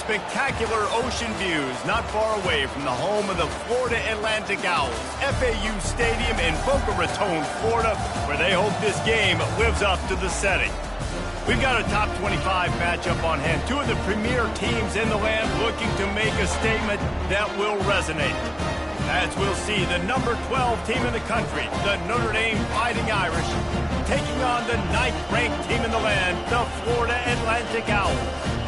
spectacular ocean views not far away from the home of the Florida Atlantic Owls, FAU Stadium in Boca Raton, Florida, where they hope this game lives up to the setting. We've got a top 25 matchup on hand. Two of the premier teams in the land looking to make a statement that will resonate. As we'll see, the number 12 team in the country, the Notre Dame Fighting Irish, taking on the 9th-ranked team in the land, the Florida Atlantic Owls.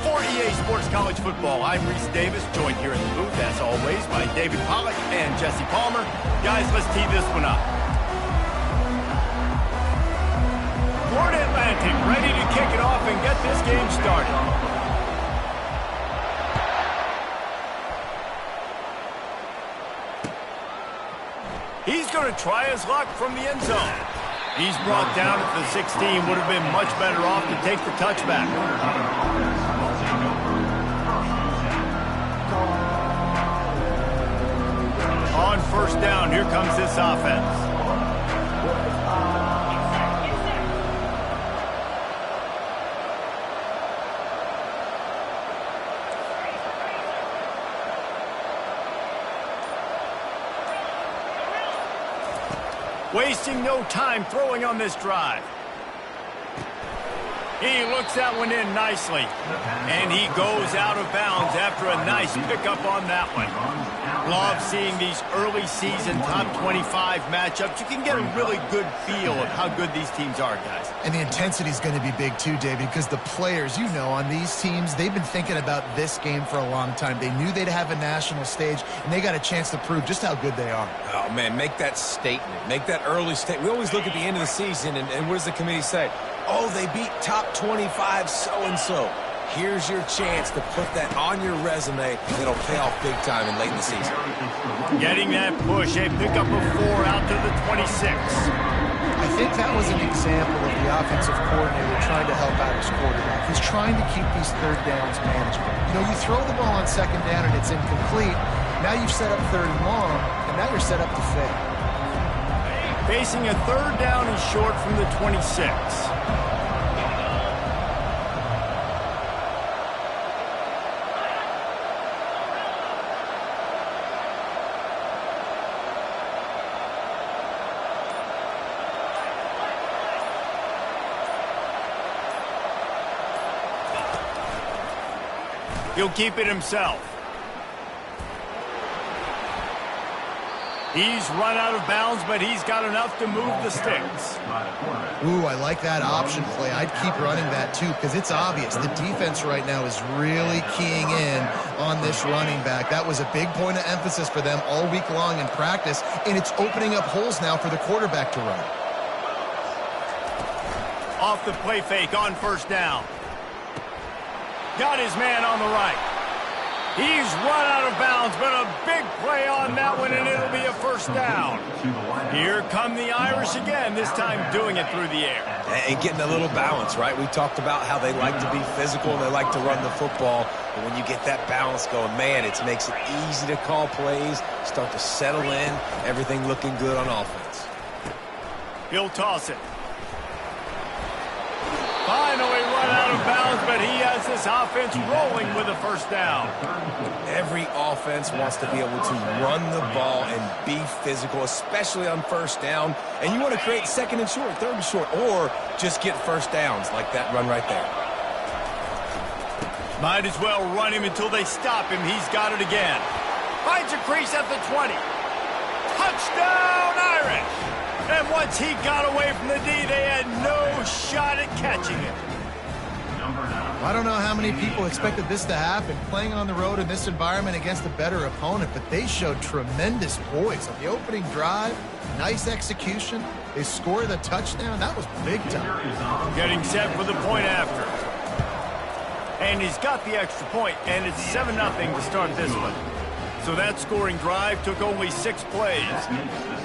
For EA Sports College Football, I'm Reese Davis, joined here in the booth, as always, by David Pollack and Jesse Palmer. Guys, let's tee this one up. Florida Atlantic ready to kick it off and get this game started. He's going to try his luck from the end zone. He's brought down at the 16. Would have been much better off to take the touchback. On first down, here comes this offense. Wasting no time throwing on this drive. He looks that one in nicely. And he goes out of bounds after a nice pickup on that one. Love seeing these early season top 25 matchups. You can get a really good feel of how good these teams are, guys. And the intensity is going to be big too, David, because the players, you know, on these teams, they've been thinking about this game for a long time. They knew they'd have a national stage, and they got a chance to prove just how good they are. Oh, man, make that statement. Make that early statement. We always look at the end of the season, and what does the committee say? Oh, they beat top 25 so-and-so. Here's your chance to put that on your resume. It'll pay off big time and late in the season. Getting that push, a pickup of 4 out to the 26. I think that was an example of the offensive coordinator trying to help out his quarterback. He's trying to keep these third downs manageable. You know, you throw the ball on second down and it's incomplete. Now you've set up third and long, and now you're set up to fail. Facing a third down and short from the 26. He'll keep it himself. He's run out of bounds, but he's got enough to move the sticks. Ooh, I like that option play. I'd keep running that too, because it's obvious. The defense right now is really keying in on this running back. That was a big point of emphasis for them all week long in practice, and it's opening up holes now for the quarterback to run. Off the play fake on first down. Got his man on the right. He's run out of bounds, but a big play on that one, and it'll be a first down. Here come the Irish again, this time doing it through the air. And getting a little balance, right? We talked about how they like to be physical and they like to run the football. But when you get that balance going, man, it makes it easy to call plays, start to settle in, everything looking good on offense. He'll toss it. Finally run out of bounds, but he has this offense rolling with a first down. Every offense wants to be able to run the ball and be physical, especially on first down. And you want to create second and short, third and short, or just get first downs like that run right there. Might as well run him until they stop him. He's got it again. Finds a crease at the 20. Touchdown, Irish! And once he got away from the D, they had no shot at catching it. I don't know how many people expected this to happen, playing on the road in this environment against a better opponent, but they showed tremendous poise on the opening drive. Nice execution. They scored the touchdown. That was big time. Getting set for the point after. And he's got the extra point, and it's 7-0 to start this one. So that scoring drive took only 6 plays.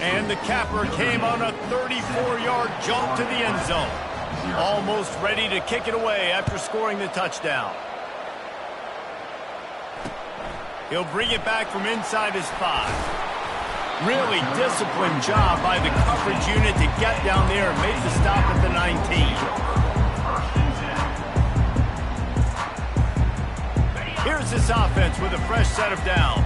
And the capper came on a 34-yard jump to the end zone. Almost ready to kick it away after scoring the touchdown. He'll bring it back from inside his 5. Really disciplined job by the coverage unit to get down there and make the stop at the 19. Here's this offense with a fresh set of downs.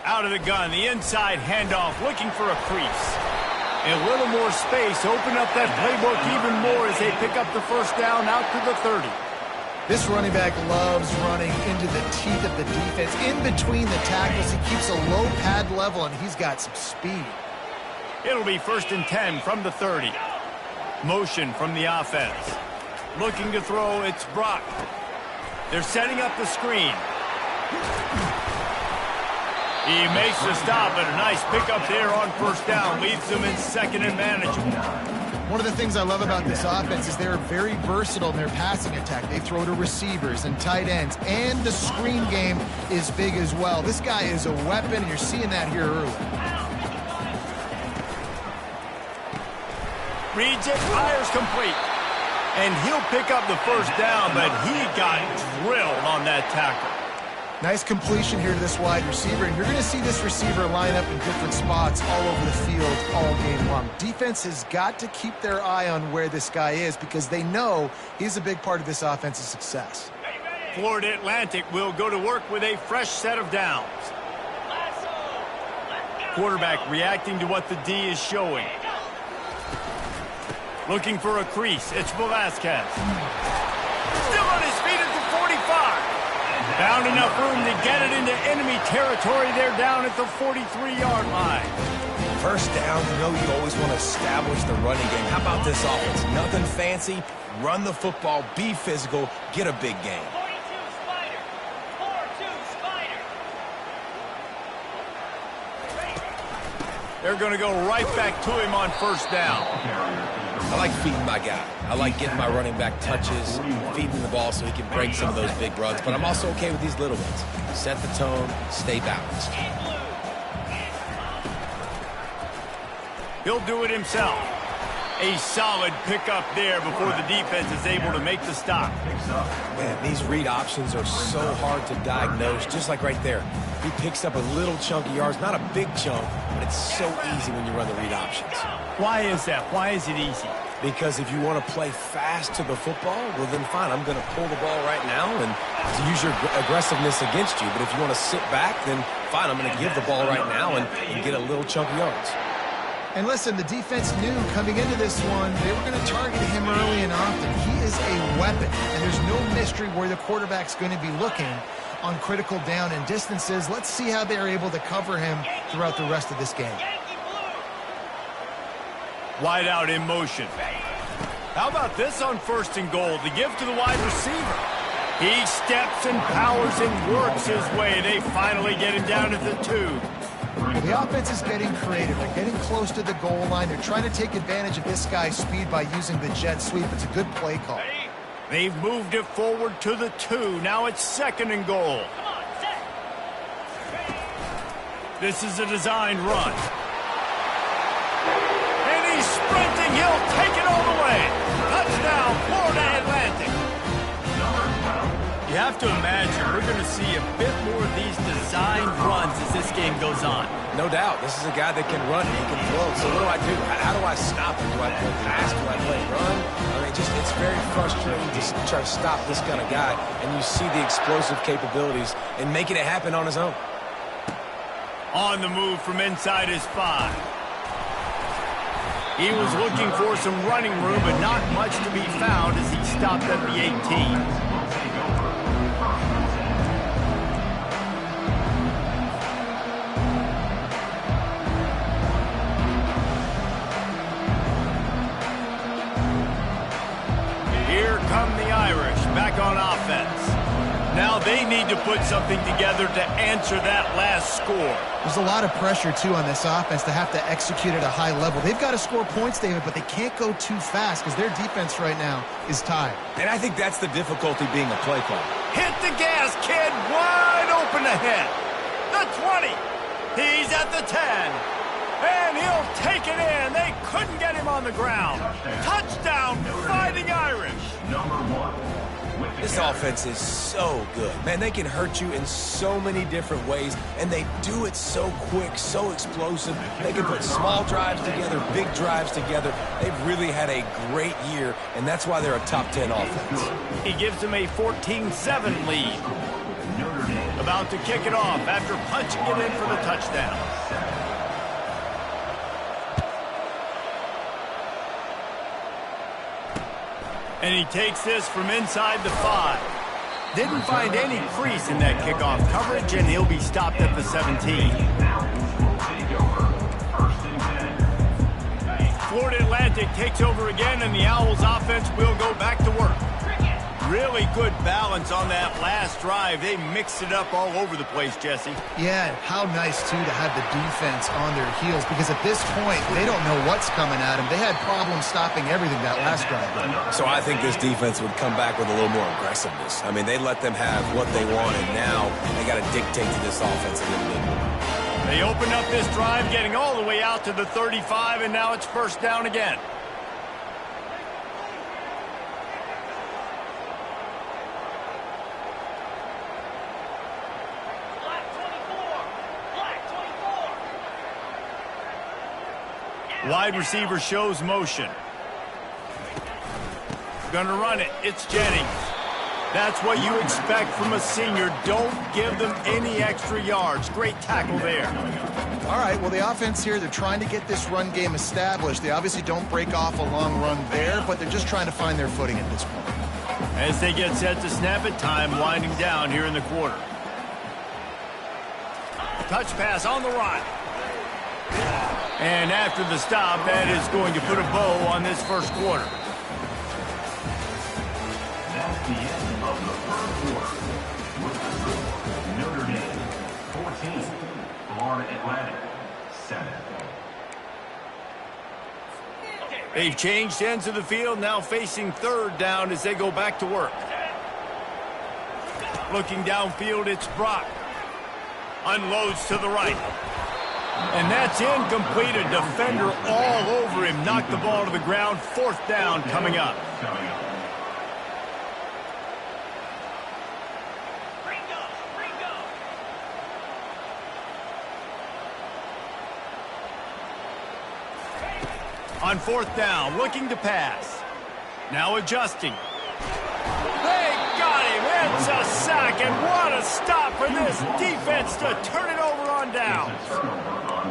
Out of the gun, the inside handoff, looking for a crease. A little more space, open up that playbook even more as they pick up the first down out to the 30. This running back loves running into the teeth of the defense. In between the tackles, he keeps a low pad level, and he's got some speed. It'll be 1st and 10 from the 30. Motion from the offense. Looking to throw, it's Brock. They're setting up the screen. He makes the stop, and a nice pickup there on 1st down. Leaves them in 2nd and manageable. One of the things I love about this offense is they're very versatile in their passing attack. They throw to receivers and tight ends, and the screen game is big as well. This guy is a weapon, and you're seeing that here early. Reads it, fires complete. And he'll pick up the 1st down, but he got drilled on that tackle. Nice completion here to this wide receiver, and you're going to see this receiver line up in different spots all over the field all game long. Defense has got to keep their eye on where this guy is because they know he's a big part of this offense's success. Florida Atlantic will go to work with a fresh set of downs. Quarterback reacting to what the D is showing. Looking for a crease. It's Velasquez. Still on his feet at the 45. Found enough room to get it into enemy territory. They're down at the 43-yard line. 1st down, you know you always want to establish the running game. How about this offense? Nothing fancy. Run the football, be physical, get a big gain. 42 Spider. 4-2 Spider. They're going to go right back to him on 1st down. I like feeding my guy. I like getting my running back touches, feeding the ball so he can break some of those big runs. But I'm also okay with these little ones. Set the tone, stay balanced. He'll do it himself. A solid pickup there before the defense is able to make the stop. Man, these read options are so hard to diagnose, just like right there. He picks up a little chunk of yards, not a big chunk, but it's so easy when you run the read options. Why is that? Why is it easy? Because if you want to play fast to the football, well then fine, I'm going to pull the ball right now and to use your aggressiveness against you. But if you want to sit back, then fine, I'm going to give the ball right now and get a little chunk of yards. And listen, the defense knew coming into this one, they were going to target him early and often. He is a weapon, and there's no mystery where the quarterback's going to be looking on critical down and distances. Let's see how they're able to cover him throughout the rest of this game. Wide out in motion. How about this on 1st and goal? The give to the wide receiver. He steps and powers and works his way. They finally get him down at the 2. Well, the offense is getting creative. They're getting close to the goal line. They're trying to take advantage of this guy's speed by using the jet sweep. It's a good play call. They've moved it forward to the 2. Now it's 2nd and goal. This is a designed run. And he's sprinting. He'll take it all the way. Touchdown, Florida Atlantic. You have to imagine we're going to see a bit more of these designed runs as this game goes on. No doubt. This is a guy that can run and he can throw. So what do I do? How do I stop him? Do I play pass? Do I play run? I mean, it's very frustrating to try to stop this kind of guy. And you see the explosive capabilities and making it happen on his own. On the move from inside his 5. He was looking for some running room, but not much to be found as he stopped at the 18. Here come the Irish back on offense. Now they need to put something together to answer that last score. There's a lot of pressure, too, on this offense to have to execute at a high level. They've got to score points, David, but they can't go too fast because their defense right now is tired. And I think that's the difficulty being a play caller. Hit the gas, kid. Wide open ahead. The 20. He's at the 10. And he'll take it in. They couldn't get him on the ground. Touchdown, Fighting Irish. This offense is so good. Man, they can hurt you in so many different ways, and they do it so quick, so explosive. They can put small drives together, big drives together. They've really had a great year, and that's why they're a top 10 offense. He gives them a 14-7 lead. About to kick it off after punching it in for the touchdown. And he takes this from inside the 5. Didn't find any crease in that kickoff coverage, and he'll be stopped at the 17. Florida Atlantic takes over again, and the Owls offense will go back to work. Really good balance on that last drive. They mixed it up all over the place, Jesse. Yeah, how nice, too, to have the defense on their heels, because at this point, they don't know what's coming at them. They had problems stopping everything that last drive. So I think this defense would come back with a little more aggressiveness. I mean, they let them have what they want, and now they got to dictate to this offense a little bit more. They open up this drive, getting all the way out to the 35, and now it's first down again. Wide receiver shows motion. Gonna run it. It's Jennings. That's what you expect from a senior. Don't give them any extra yards. Great tackle there. All right, well, the offense here, they're trying to get this run game established. They obviously don't break off a long run there, but they're just trying to find their footing at this point. As they get set to snap it, time winding down here in the quarter. Touch pass on the run. And after the stop, that is going to put a bow on this first quarter. That's the end of the first quarter. With the score, Notre Dame 14, Florida Atlantic 7. They've changed ends of the field, now facing third down as they go back to work. Looking downfield, it's Brock. Unloads to the right. And that's incomplete. A defender all over him. Knocked the ball to the ground. Fourth down coming up. On fourth down, looking to pass. Now adjusting. They got him. It's a sack, and what a stop for this defense to turn it over on down.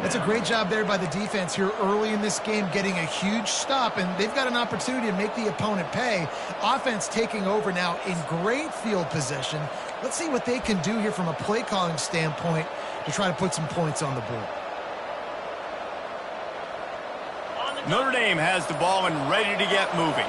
That's a great job there by the defense here early in this game, getting a huge stop, and they've got an opportunity to make the opponent pay. Offense taking over now in great field position. Let's see what they can do here from a play calling standpoint to try to put some points on the board. Notre Dame has the ball and ready to get moving.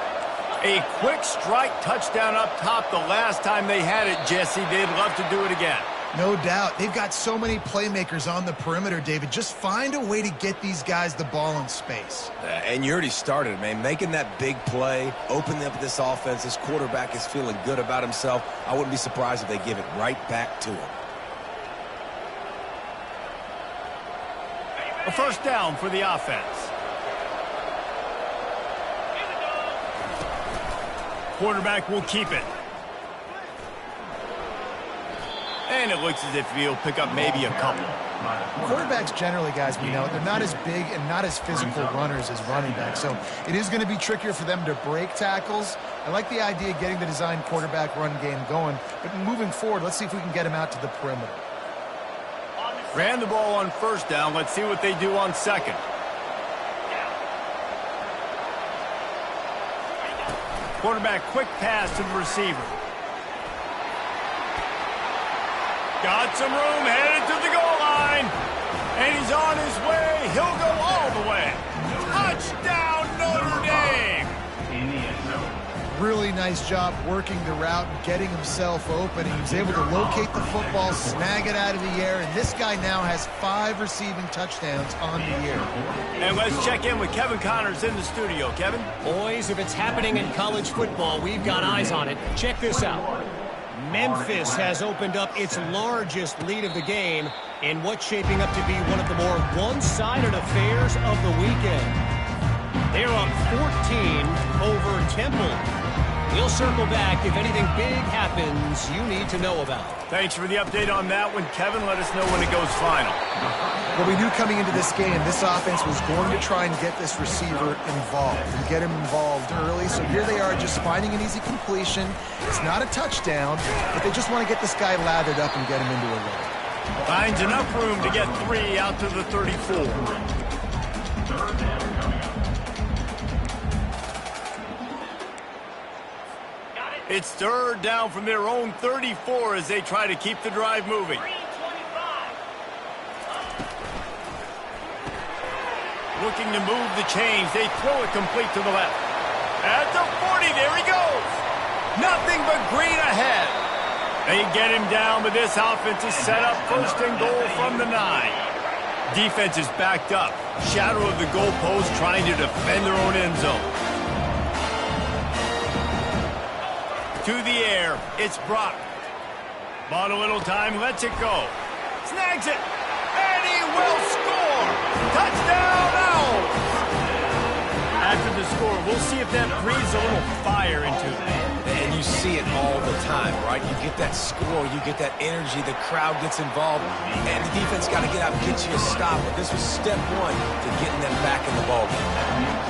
A quick strike touchdown up top the last time they had it, Jesse. They'd love to do it again. No doubt. They've got so many playmakers on the perimeter, David. Just find a way to get these guys the ball in space. And you already started, man. Making that big play, opening up this offense. This quarterback is feeling good about himself. I wouldn't be surprised if they give it right back to him. A first down for the offense. Quarterback will keep it. And it looks as if he'll pick up maybe a couple. Quarterbacks generally, guys, we know, they're not as big and not as physical runners as running backs. So it is going to be trickier for them to break tackles. I like the idea of getting the design quarterback run game going. But moving forward, let's see if we can get him out to the perimeter. Ran the ball on first down. Let's see what they do on second. Quarterback quick pass to the receiver. Got some room, headed to the goal line. And he's on his way. He'll go all the way. Touchdown, Notre Dame. Really nice job working the route and getting himself open. He was able to locate the football, snag it out of the air, and this guy now has 5 receiving touchdowns on the year. And let's check in with Kevin Connors in the studio. Kevin? Boys, if it's happening in college football, we've got eyes on it. Check this out. Memphis has opened up its largest lead of the game in what's shaping up to be one of the more one-sided affairs of the weekend. They're up 14 over Temple. We'll circle back if anything big happens you need to know about. Thanks for the update on that one, Kevin. Let us know when it goes final. Well, we knew coming into this game, this offense was going to try and get this receiver involved and get him involved early. So here they are just finding an easy completion. It's not a touchdown, but they just want to get this guy lathered up and get him into a rhythm. Finds enough room to get 3 out to the 34. It's third down from their own 34 as they try to keep the drive moving. Looking to move the chains. They throw it complete to the left. At the 40, there he goes. Nothing but green ahead. They get him down, but this offense is set up first and goal from the 9. Defense is backed up. Shadow of the goalpost trying to defend their own end zone. To the air, it's Brock. Bought a little time, lets it go. Snags it, and he will score! Touchdown, Owls! After the score, we'll see if that breathes a little fire into them. And you see it all the time, right? You get that score, you get that energy, the crowd gets involved, and the defense got to get out and get you a stop. But this was step one to getting them back in the ballgame.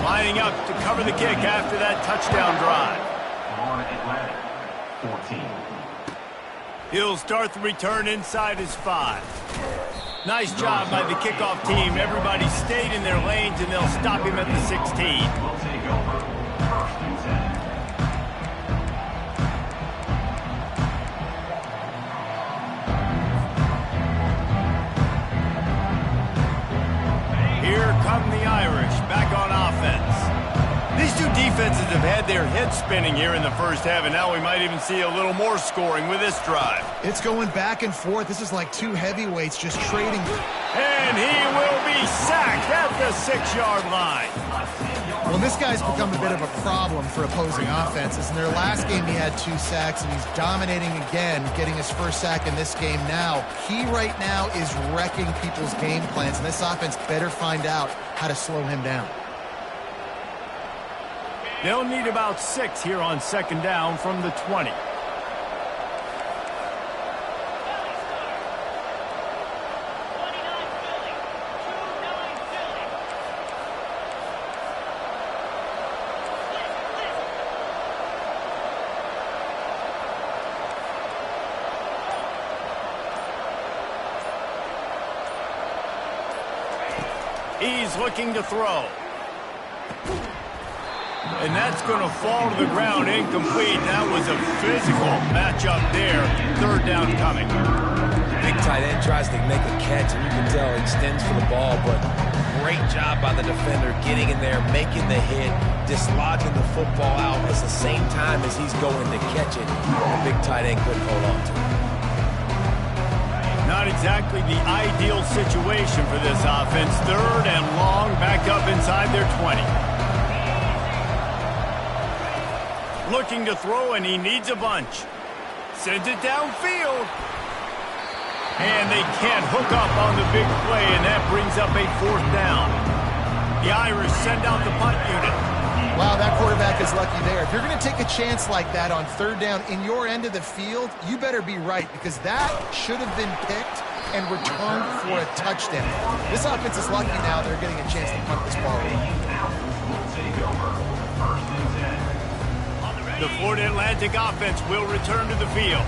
Lining up to cover the kick after that touchdown drive. Florida Atlantic, 14. He'll start the return inside his 5. Nice job by the kickoff team. Everybody stayed in their lanes, and they'll stop him at the 16. Will take over first and 10. Here come the Irish, back on offense. These two defenses have had their heads spinning here in the first half, and now we might even see a little more scoring with this drive. It's going back and forth. This is like two heavyweights just trading. And he will be sacked at the 6-yard line. Well, this guy's become a bit of a problem for opposing offenses. In their last game, he had 2 sacks, and he's dominating again, getting his first sack in this game now. He right now is wrecking people's game plans, and this offense better find out how to slow him down. They'll need about 6 here on second down from the 20. He's looking to throw. And that's going to fall to the ground incomplete. That was a physical matchup there. Third down coming. Big tight end tries to make a catch, and you can tell he extends for the ball, but great job by the defender getting in there, making the hit, dislodging the football out at the same time as he's going to catch it. The big tight end couldn't hold on to it. Not exactly the ideal situation for this offense. Third and long, back up inside their 20. Looking to throw, and he needs a bunch. Sends it downfield. And they can't hook up on the big play, and that brings up a 4th down. The Irish send out the punt unit. Wow, that quarterback is lucky there. If you're going to take a chance like that on 3rd down in your end of the field, you better be right, because that should have been picked and returned for a touchdown. This offense is lucky now they're getting a chance to punt this ball away. The Florida Atlantic offense will return to the field.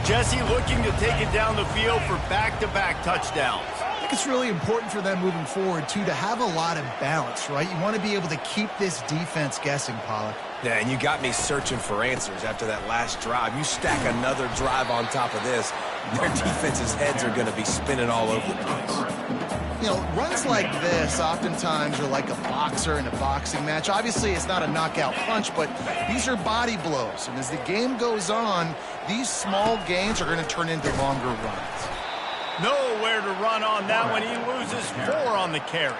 Jesse looking to take it down the field for back-to-back touchdowns. I think it's really important for them moving forward, too, to have a lot of balance, right? You want to be able to keep this defense guessing, Pollock. Yeah, and you got me searching for answers after that last drive. You stack another drive on top of this, their defense's heads are going to be spinning all over the place. You know, runs like this oftentimes are like a boxer in a boxing match. Obviously, it's not a knockout punch, but these are body blows. And as the game goes on, these small gains are going to turn into longer runs. Nowhere to run on that one. He loses 4 on the carry.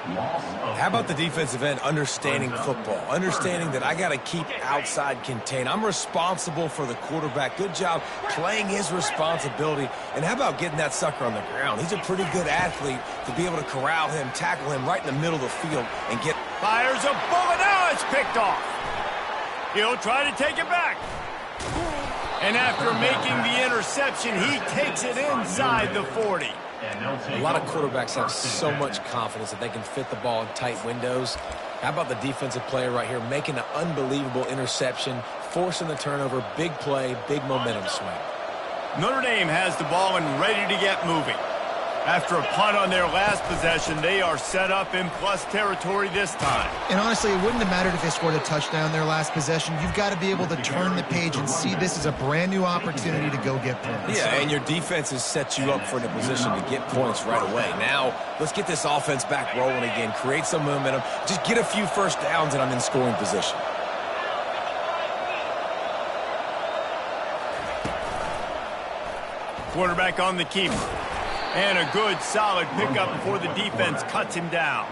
How about the defensive end understanding football, understanding that I got to keep outside contained. I'm responsible for the quarterback. Good job playing his responsibility. And how about getting that sucker on the ground? He's a pretty good athlete to be able to corral him, tackle him right in the middle of the field and get... Fires a bullet. Now it's picked off. He'll try to take it back. And after making the interception, he takes it inside the 40. A lot of quarterbacks have so much confidence that they can fit the ball in tight windows. How about the defensive player right here making an unbelievable interception, forcing the turnover, big play, big momentum swing. Notre Dame has the ball and ready to get moving. After a punt on their last possession, they are set up in plus territory this time. And honestly, it wouldn't have mattered if they scored a touchdown their last possession. You've got to be able to turn the page and see this as a brand new opportunity to go get points. Yeah, and your defense has set you up for a position to get points right away. Now, let's get this offense back rolling again, create some momentum, just get a few first downs, and I'm in scoring position. Quarterback on the keeper. And a good, solid pickup before the defense cuts him down.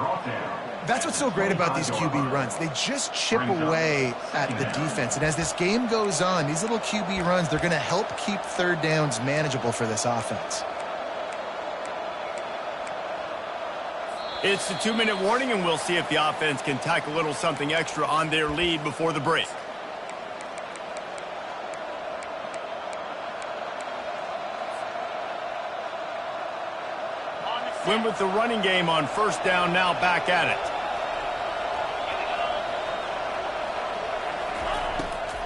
That's what's so great about these QB runs. They just chip away at the defense. And as this game goes on, these little QB runs, they're going to help keep third downs manageable for this offense. It's the 2-minute warning, and we'll see if the offense can tack a little something extra on their lead before the break. Win with the running game on first down, now back at it.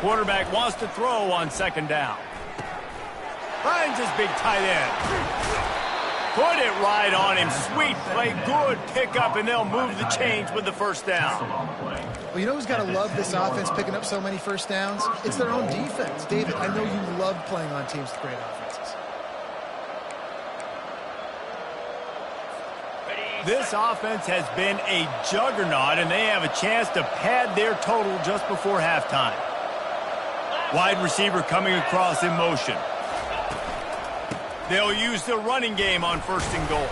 Quarterback wants to throw on second down. Finds his big tight end. Put it right on him. Sweet play, good pickup, and they'll move the chains with the first down. Well, you know who's got to love this offense picking up so many first downs? It's their own defense. David, I know you love playing on teams with great offenses. This offense has been a juggernaut, and they have a chance to pad their total just before halftime. Wide receiver coming across in motion. They'll use the running game on first and goal.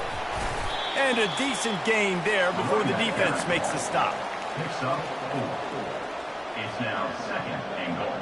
And a decent gain there before the defense makes the stop. Picks up 4. It's now second and goal.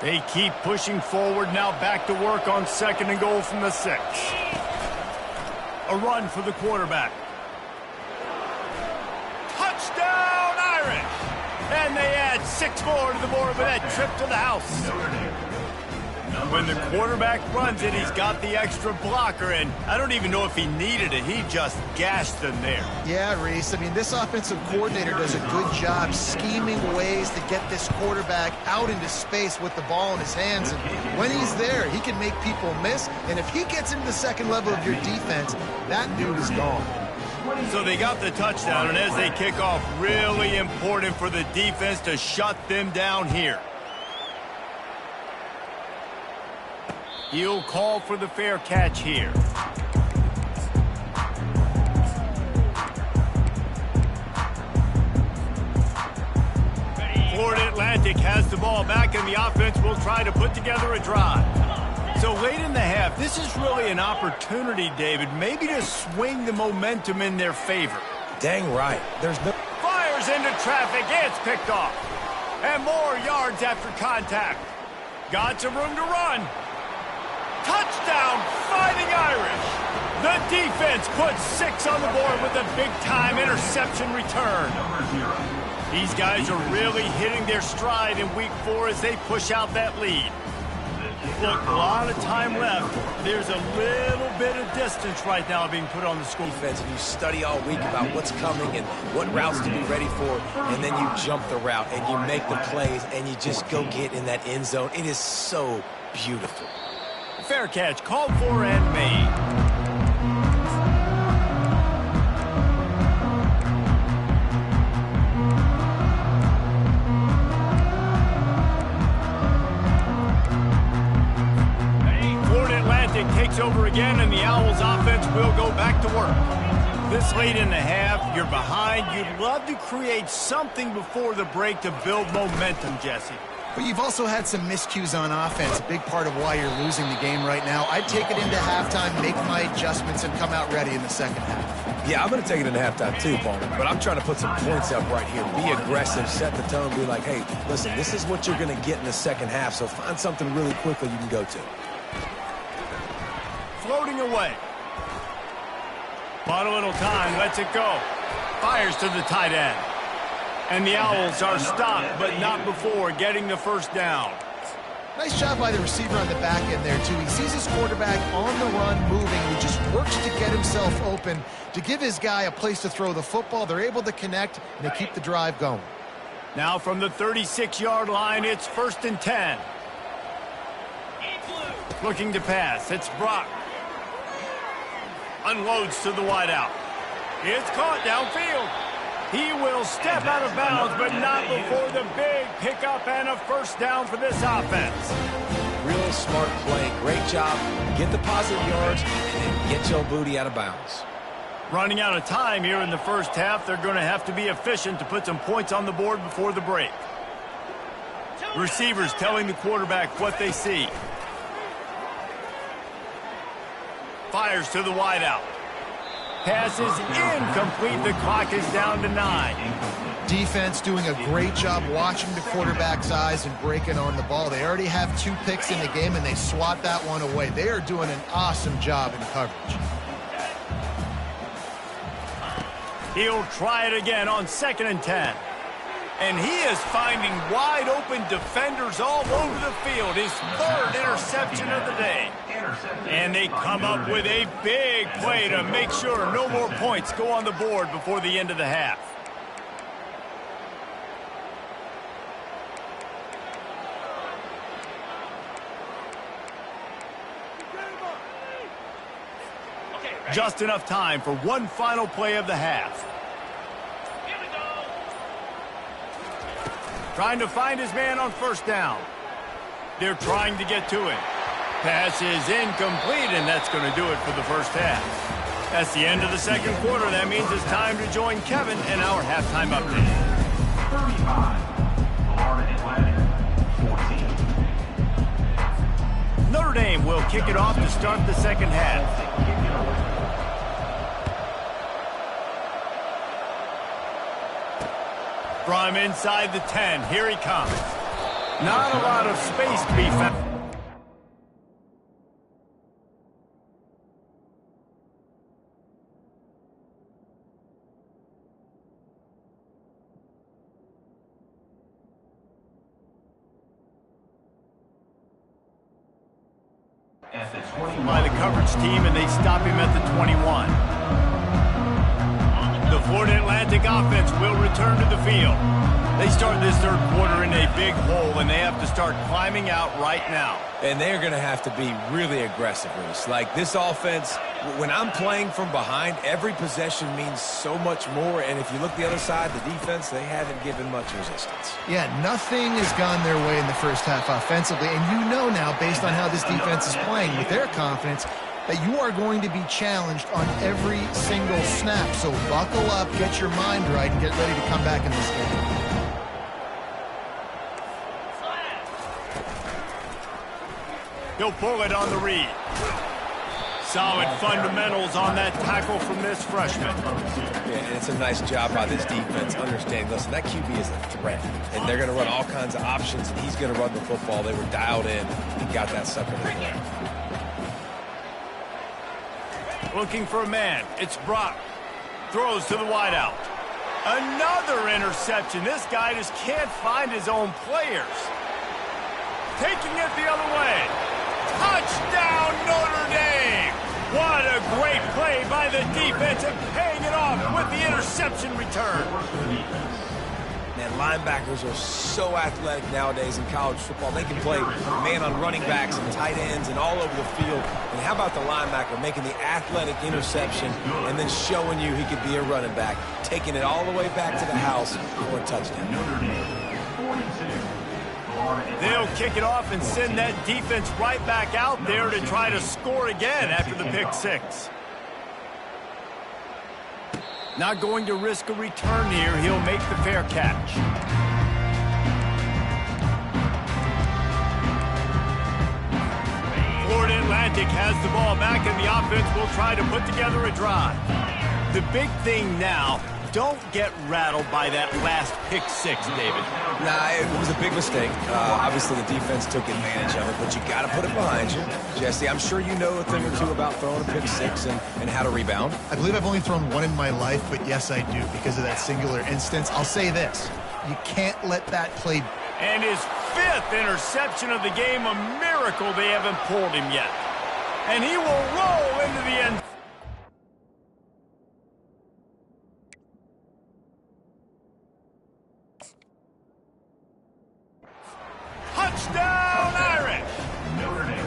They keep pushing forward, now back to work on second and goal from the 6. A run for the quarterback. Touchdown, Irish! And they add 6 more to the board with that trip to the house. When the quarterback runs it, he's got the extra blocker, and I don't even know if he needed it. He just gashed them there. Yeah, Reese. I mean, this offensive coordinator does a good job scheming ways to get this quarterback out into space with the ball in his hands. And when he's there, he can make people miss. And if he gets into the second level of your defense, that dude is gone. So they got the touchdown, and as they kick off, really important for the defense to shut them down here. He'll call for the fair catch here. Florida Atlantic has the ball back, and the offense will try to put together a drive. So late in the half, this is really an opportunity, David, maybe to swing the momentum in their favor. Dang right. There's no... Fires into traffic. It's picked off. And more yards after contact. Got some room to run. Touchdown, Fighting Irish. The defense puts 6 on the board with a big-time interception return. These guys are really hitting their stride in week 4 as they push out that lead. Look, a lot of time left. There's a little bit of distance right now being put on the score. Defense, and you study all week about what's coming and what routes to be ready for, and then you jump the route and you make the plays and you just go get in that end zone. It is so beautiful. Fair catch called for and made. Takes over again, and the Owls offense will go back to work. This late in the half, you're behind. You'd love to create something before the break to build momentum, Jesse. But you've also had some miscues on offense, a big part of why you're losing the game right now. I'd take it into halftime, make my adjustments, and come out ready in the second half. Yeah, I'm going to take it into halftime too, Paul. But I'm trying to put some points up right here. Be aggressive, set the tone, be like, hey, listen, this is what you're going to get in the second half, so find something really quickly you can go to. Floating away. Bought a little time, lets it go. Fires to the tight end. And the Owls are stopped, but not before getting the first down. Nice job by the receiver on the back end there, too. He sees his quarterback on the run moving. He just works to get himself open to give his guy a place to throw the football. They're able to connect, and they keep the drive going. Now from the 36-yard line, it's 1st and 10. Looking to pass. It's Brock. Unloads to the wideout. It's caught downfield. He will step out of bounds, but not before the big pickup and a first down for this offense. Real smart play. Great job. Get the positive yards and then get your booty out of bounds. Running out of time here in the first half. They're going to have to be efficient to put some points on the board before the break. Receivers telling the quarterback what they see. Fires to the wideout. Pass is incomplete. The clock is down to 9. Defense doing a great job watching the quarterback's eyes and breaking on the ball. They already have 2 picks in the game, and they swat that one away. They are doing an awesome job in coverage. He'll try it again on 2nd and 10. And he is finding wide open defenders all over the field. His 3rd interception of the day. And they come up with a big play to make sure no more points go on the board before the end of the half. Just enough time for one final play of the half. Trying to find his man on 1st down. They're trying to get to him. Pass is incomplete, and that's going to do it for the first half. That's the end of the second quarter. That means it's time to join Kevin in our halftime update. 35, Florida Atlantic, 14. Notre Dame will kick it off to start the second half. From inside the 10, here he comes. Not a lot of space to be found. By the coverage team, and they stop him at the 21. The Florida Atlantic offense will return to the field. They start this third quarter in a big hole, and they have to start climbing out right now. And they're going to have to be really aggressive, Reese. Like this offense, when I'm playing from behind, every possession means so much more. And if you look the other side, the defense, they haven't given much resistance. Yeah, nothing has gone their way in the first half offensively. And you know now, based on how this defense is playing with their confidence, that you are going to be challenged on every single snap. So buckle up, get your mind right, and get ready to come back in this game. He'll pull it on the read. Solid fundamentals on that tackle from this freshman. Yeah, and it's a nice job by this defense. Understand, listen, that QB is a threat, and they're going to run all kinds of options, and he's going to run the football. They were dialed in and got that sucker to play. Looking for a man. It's Brock. Throws to the wideout. Another interception. This guy just can't find his own players. Taking it the other way. Touchdown, Notre Dame! What a great play by the defense and paying it off with the interception return. Man, linebackers are so athletic nowadays in college football. They can play man on running backs and tight ends and all over the field. And how about the linebacker making the athletic interception and then showing you he could be a running back, taking it all the way back to the house for a touchdown. Notre Dame, 42. They'll kick it off and send that defense right back out there to try to score again after the pick six. Not going to risk a return here. He'll make the fair catch. Atlantic has the ball back, and the offense will try to put together a drive. The big thing now, don't get rattled by that last pick six, David. Nah, it was a big mistake. Obviously, the defense took advantage of it, but you got to put it behind you. Jesse, I'm sure you know a thing or two about throwing a pick six and how to rebound. I believe I've only thrown one in my life, but yes, I do because of that singular instance. I'll say this. You can't let that play. And his 5th interception of the game, a miracle they haven't pulled him yet. And he will roll into the end. Touchdown, Irish! Notre Dame.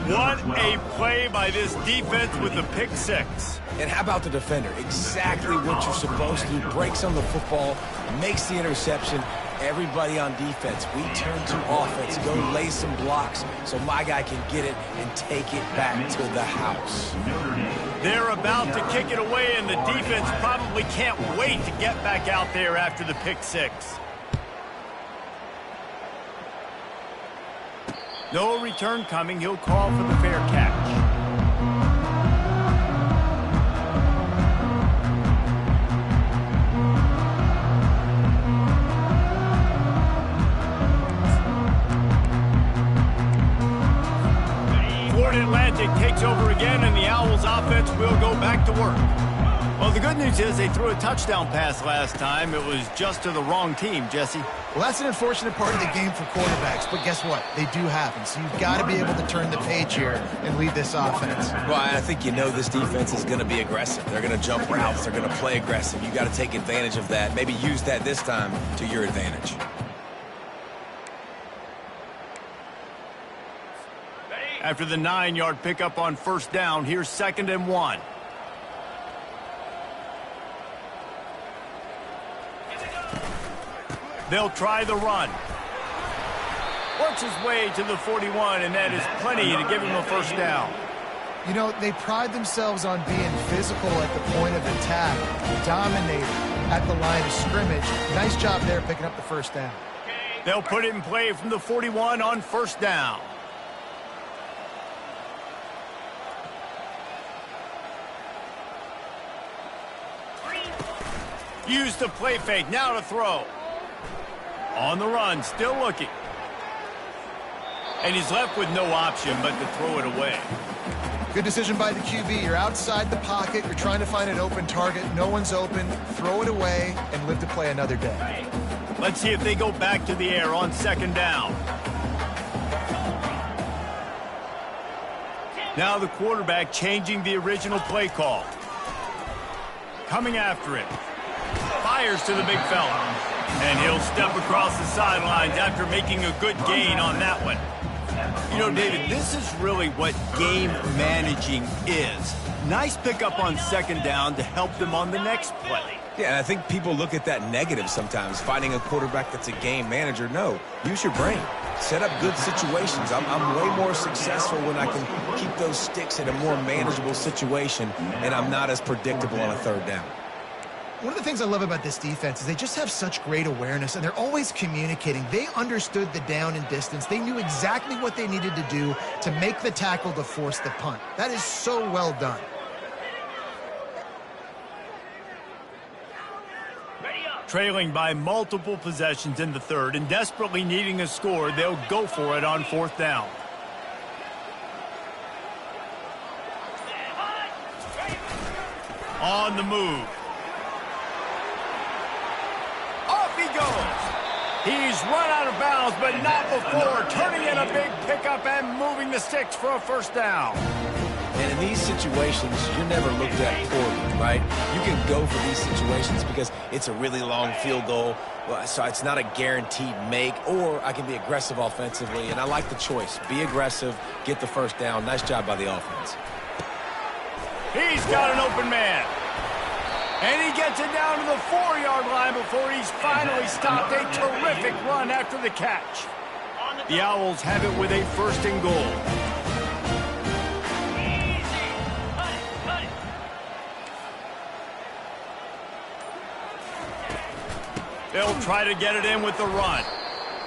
What a play by this defense with the pick six. And how about the defender? Exactly what you're supposed to do. Breaks on the football, makes the interception. Everybody on defense, we turn to offense. Go lay some blocks so my guy can get it and take it back to the house. They're about to kick it away, and the defense probably can't wait to get back out there after the pick six. No return coming. He'll call for the fair catch. Atlantic takes over again, and the Owls offense will go back to work. Well, the good news is they threw a touchdown pass last time. It was just to the wrong team, Jesse. Well, that's an unfortunate part of the game for quarterbacks, but guess what? They do happen, so you've got to be able to turn the page here and lead this offense. Well, I think you know this defense is going to be aggressive. They're going to jump routes. They're going to play aggressive. You got to take advantage of that. Maybe use that this time to your advantage. After the 9-yard pickup on first down, here's 2nd and 1. They'll try the run. Works his way to the 41, and that is plenty to give him a first down. You know, they pride themselves on being physical at the point of attack, dominating at the line of scrimmage. Nice job there picking up the first down. They'll put it in play from the 41 on first down. Use the play fake, now to throw. On the run, still looking. And he's left with no option but to throw it away. Good decision by the QB. You're outside the pocket. You're trying to find an open target. No one's open. Throw it away and live to play another day. Let's see if they go back to the air on 2nd down. Now the quarterback changing the original play call. Coming after it. Fires to the big fella. And he'll step across the sidelines after making a good gain on that one. You know, David, this is really what game managing is. Nice pickup on 2nd down to help them on the next play. Yeah, and I think people look at that negative sometimes, finding a quarterback that's a game manager. No, use your brain. Set up good situations. I'm way more successful when I can keep those sticks in a more manageable situation, and I'm not as predictable on a 3rd down. One of the things I love about this defense is they just have such great awareness, and they're always communicating. They understood the down and distance. They knew exactly what they needed to do to make the tackle to force the punt. That is so well done. Trailing by multiple possessions in the 3rd and desperately needing a score, they'll go for it on 4th down. On the move. Off he goes. He's run out of bounds, but not before turning in a big pickup and moving the sticks for a first down. And in these situations, you're never looked at poorly, right? You can go for these situations because it's a really long field goal, so it's not a guaranteed make, or I can be aggressive offensively, and I like the choice. Be aggressive, get the first down. Nice job by the offense. He's got an open man. And he gets it down to the 4-yard line before he's finally stopped. A terrific run after the catch. The Owls have it with a 1st and goal. They'll try to get it in with the run.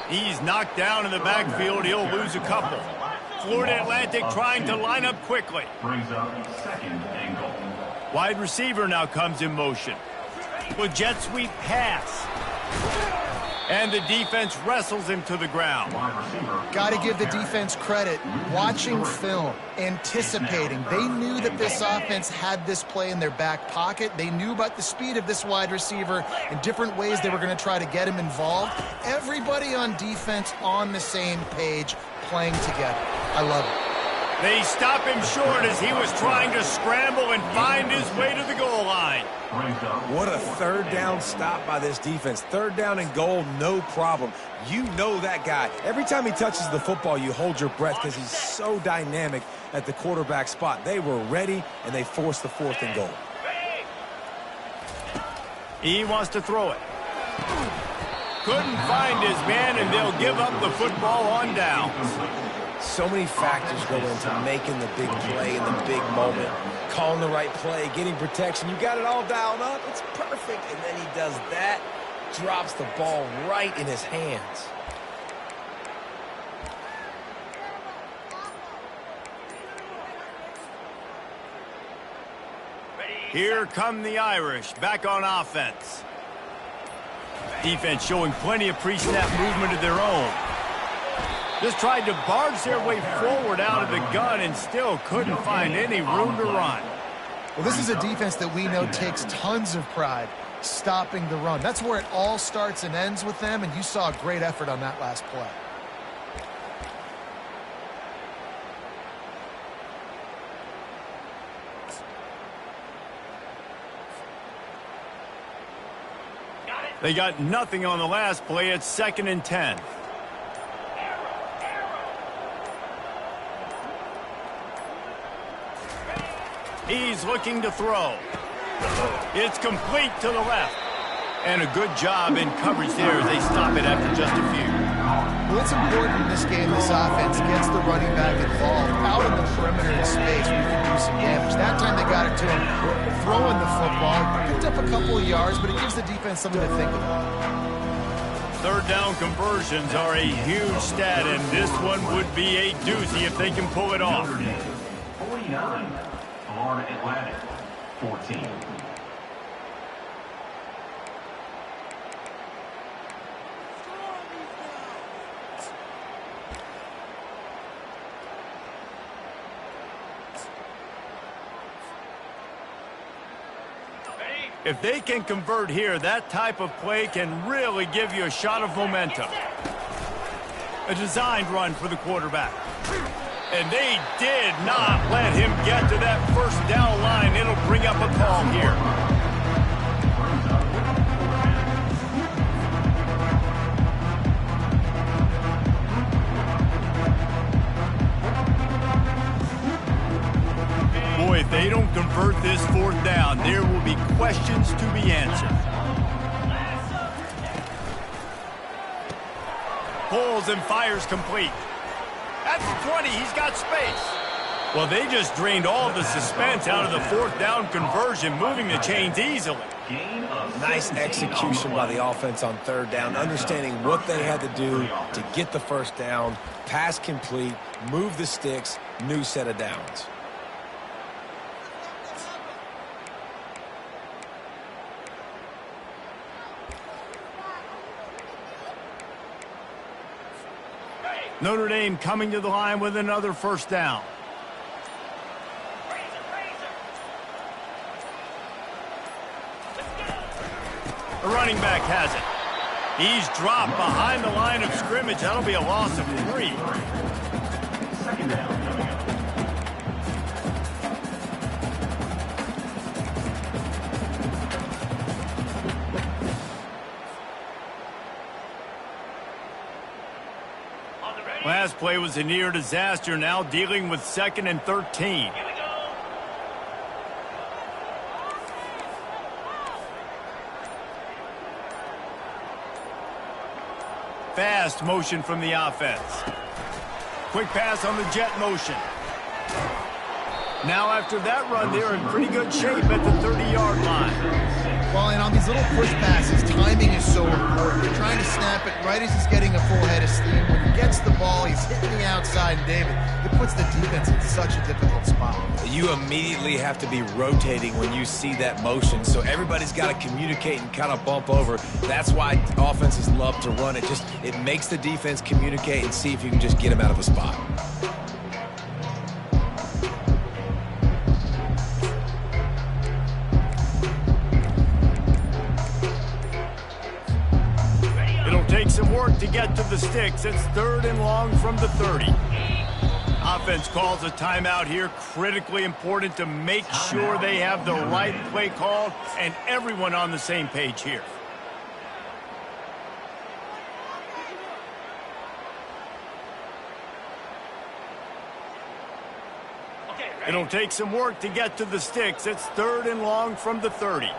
He's knocked down in the backfield. He'll lose a couple. Florida Atlantic trying to line up quickly. Brings up 2nd and goal. Wide receiver now comes in motion. With jet sweep pass. And the defense wrestles him to the ground. Got to give the defense credit. Watching film, anticipating. They knew that this offense had this play in their back pocket. They knew about the speed of this wide receiver and different ways they were going to try to get him involved. Everybody on defense on the same page, playing together. I love it. They stop him short as he was trying to scramble and find his way to the goal line. What a third down stop by this defense. Third down and goal, no problem. You know that guy. Every time he touches the football, you hold your breath because he's so dynamic at the quarterback spot. They were ready, and they forced the 4th and goal. He wants to throw it. Couldn't find his man, and they'll give up the football on downs. So many factors go into making the big play in the big moment. Calling the right play, getting protection. You got it all dialed up. It's perfect. And then he does that, drops the ball right in his hands. Here come the Irish, back on offense. Defense showing plenty of pre-snap movement of their own. Just tried to barge their way forward out of the gun and still couldn't find any room to run. Well, this is a defense that we know takes tons of pride stopping the run. That's where it all starts and ends with them, and you saw a great effort on that last play. They got nothing on the last play. It's 2nd and 10. He's looking to throw. It's complete to the left. And a good job in coverage there as they stop it after just a few. Well, it's important in this game, this offense gets the running back involved out in the perimeter in space where you can do some damage. That time they got it to him throwing the football. Picked up a couple of yards, but it gives the defense something to think about. Third down conversions are a huge stat, and this one would be a doozy if they can pull it off. 49. Florida Atlantic, 14. If they can convert here, that type of play can really give you a shot of momentum. A designed run for the quarterback. And they did not let him get to that first down line. It'll bring up a call here. Boy, if they don't convert this 4th down, there will be questions to be answered. Pulls and fires complete. At the 20, he's got space. Well, they just drained all the suspense out of the 4th down conversion, moving the chains easily. Nice execution by the offense on 3rd down, understanding what they had to do to get the 1st down, pass complete, move the sticks, new set of downs. Notre Dame coming to the line with another 1st down. The running back has it. He's dropped behind the line of scrimmage. That'll be a loss of 3. 2nd down. Last play was a near disaster, now dealing with 2nd and 13. Fast motion from the offense. Quick pass on the jet motion. Now after that run, they're in pretty good shape at the 30-yard line. Well, and on these little push passes, timing is so important. You're trying to snap it right as he's getting a full head of steam. When he gets the ball, he's hitting the outside, and David, it puts the defense in such a difficult spot. You immediately have to be rotating when you see that motion, so everybody's got to communicate and kind of bump over. That's why offenses love to run it. It makes the defense communicate and see if you can just get him out of a spot. Take some work to get to the sticks. It's 3rd and long from the 30. Offense calls a timeout here. Critically important to make sure they have the right play called and everyone on the same page here. It'll take some work to get to the sticks. It's 3rd and long from the 30.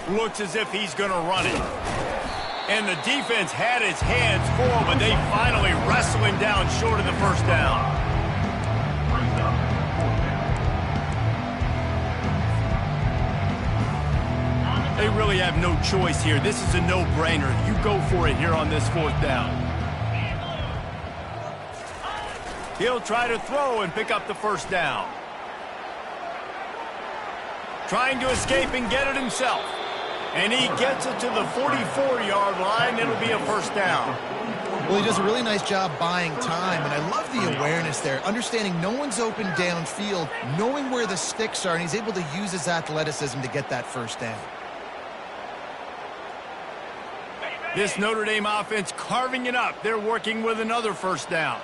Looks as if he's going to run it. And the defense had its hands full, but they finally wrestle him down short of the first down. They really have no choice here. This is a no-brainer. You go for it here on this 4th down. He'll try to throw and pick up the first down. Trying to escape and get it himself. And he gets it to the 44-yard line. It'll be a first down. Well, he does a really nice job buying time, and I love the awareness there, understanding no one's open downfield, knowing where the sticks are, and he's able to use his athleticism to get that first down. This Notre Dame offense carving it up. They're working with another first down.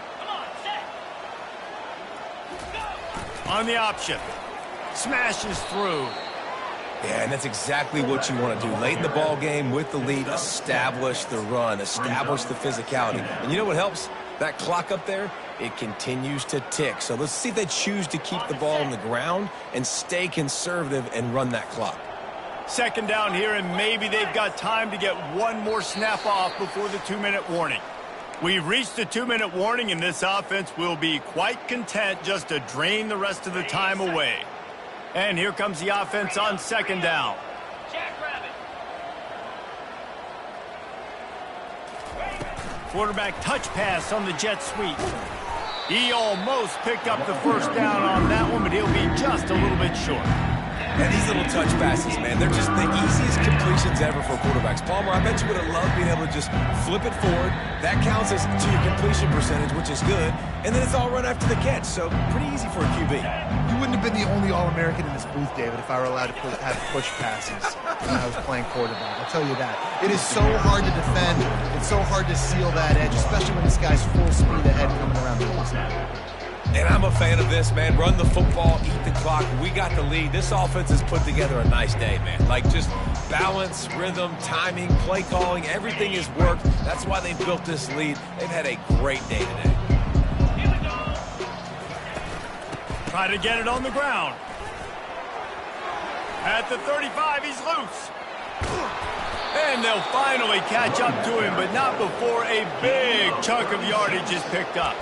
On the option. Smashes through. Yeah, and that's exactly what you want to do. Late in the ball game with the lead, establish the run, establish the physicality. And you know what helps? That clock up there, it continues to tick. So let's see if they choose to keep the ball on the ground and stay conservative and run that clock. 2nd down here, and maybe they've got time to get one more snap off before the 2-minute warning. We've reached the 2-minute warning, and this offense will be quite content just to drain the rest of the time away. And here comes the offense on 2nd down. Quarterback touch pass on the jet sweep. He almost picked up the first down on that one, but he'll be just a little bit short. And these little touch passes, man, they're just the easiest completions ever for quarterbacks. Palmer, I bet you would have loved being able to just flip it forward. That counts as to your completion percentage, which is good. And then it's all run after the catch, so pretty easy for a QB. You wouldn't have been the only All-American in this booth, David, if I were allowed to have push passes when I was playing quarterback. I'll tell you that. It is so hard to defend. It's so hard to seal that edge, especially when this guy's full speed ahead coming around the outside. And I'm a fan of this, man. Run the football, eat the clock. We got the lead. This offense has put together a nice day, man. Like, just balance, rhythm, timing, play calling, everything has worked. That's why they built this lead. They've had a great day today. Try to get it on the ground. At the 35, he's loose. And they'll finally catch up to him, but not before a big chunk of yardage is picked up.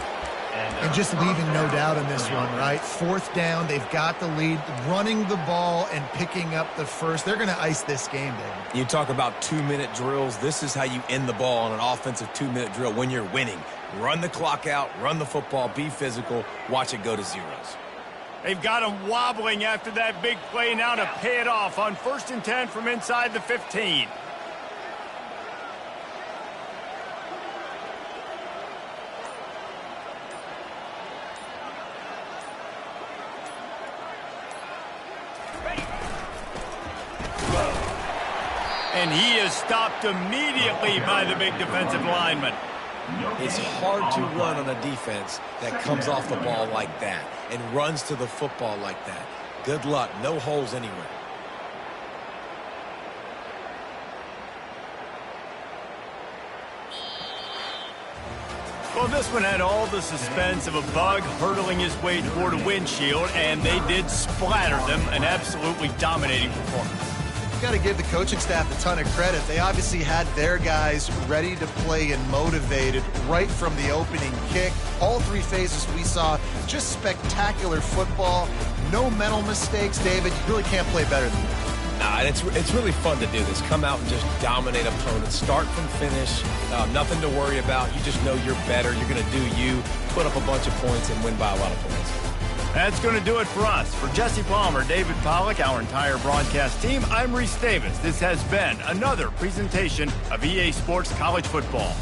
And just leaving no doubt in this one, right? 4th down, they've got the lead, running the ball and picking up the first. They're going to ice this game, David. You talk about 2-minute drills. This is how you end the ball on an offensive 2-minute drill when you're winning. Run the clock out, run the football, be physical, watch it go to zeros. They've got him wobbling after that big play now to pay it off on 1st and 10 from inside the 15. And he is stopped immediately by the big defensive lineman. It's hard to run on a defense that comes off the ball like that and runs to the football like that. Good luck. No holes anywhere. Well, this one had all the suspense of a bug hurtling his way toward a windshield, and they did splatter them. An absolutely dominating performance. got to give the coaching staff a ton of credit. They obviously had their guys ready to play and motivated right from the opening kick. All three phases we saw just spectacular football. No mental mistakes, David. You really can't play better than that. Nah, and it's really fun to do this. Come out and just dominate opponents. Start from finish. Nothing to worry about. You just know you're better. You're going to do you, put up a bunch of points, and win by a lot of points. That's going to do it for us. For Jesse Palmer, David Pollack, our entire broadcast team, I'm Reese Davis. This has been another presentation of EA Sports College Football.